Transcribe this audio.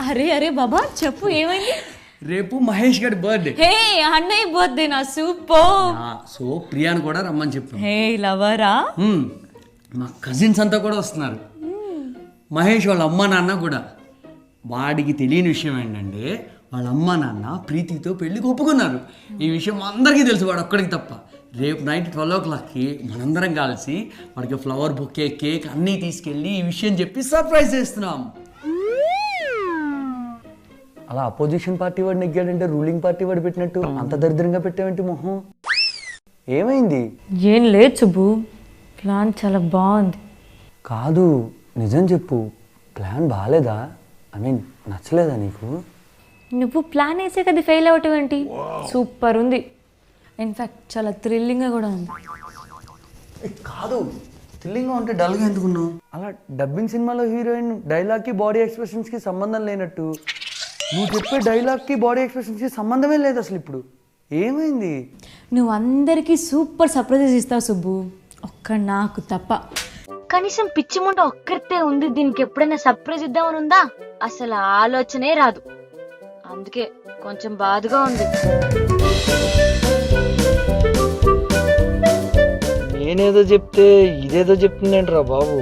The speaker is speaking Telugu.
అరే అరే బాబా చెప్పు ఏమైంది? రేపు మహేష్ గారి బర్త్డే. హే అన్నయ్య బర్త్డే నా సూపర్. సో ప్రియాని కూడా రమ్మని చెప్పాను. హే లవరా? మా కజిన్స్ అంతా కూడా వస్తున్నారు. మహేష్ వాళ్ళ అమ్మ నాన్న కూడా. వాడికి తెలియని విషయం ఏంటంటే వాళ్ళ అమ్మ నాన్న ప్రీతితో పెళ్ళికి ఒప్పుకున్నారు. ఈ విషయం అందరికీ తెలుసు, వాడు ఒక్కడికి తప్ప. రేపు నైట్ 12 o'clockకి మనందరం కలిసి వాడికి ఫ్లవర్ బొకే కేక్ అన్నీ తీసుకెళ్ళి ఈ విషయం చెప్పి సర్ప్రైజ్ చేస్తున్నాం. అలా అపోజిషన్ పార్టీ వాడు నెగ్గాడంటే రూలింగ్ పార్టీ వాడు పెట్టినట్టు అంత దరిద్రంగా పెట్టావేంటి మొహం? ఏమైంది? ఏం లేదు సుబ్బు, ప్లాన్ చాలా బాగుంది. కాదు నిజం చెప్పు, ప్లాన్ బాగాలేదా? ఐ మీన్ నచ్చలేదా నీకు? నువ్వు ప్లాన్ వేసే కదా ఫెయిల్ అవటం ఏంటి? సూపర్ ఉంది, ఇన్ఫ్యాక్ట్ చాలా థ్రిల్లింగ్గా కూడా ఉంది. కాదు థ్రిల్లింగ్గా ఉంటే డల్గా ఎందుకున్నావు? అలా డబ్బింగ్ సినిమాలో హీరోయిన్ డైలాగ్కి బాడీ ఎక్స్ప్రెషన్స్కి సంబంధం లేనట్టు నువ్వు చెప్పే డైలాగ్కి బాడీ ఎక్స్ప్రెషన్స్కి సంబంధమే లేదు అసలు. ఇప్పుడు ఏమైంది? నువ్వు అందరికీ సూపర్ సర్ప్రైజెస్ ఇస్తావు సుబ్బు, ఒక్క నాకు తప్ప. కనీసం పిచ్చి ముండ ఒక్కరితే ఉంది, దీనికి ఎప్పుడైనా సర్ప్రైజ్ ఇద్దామని ఉందా? అసలు ఆలోచనే రాదు. అందుకే కొంచెం బాధగా ఉంది. నేనేదో చెప్తే ఇదేదో చెప్తుందేంట్రా బాబు.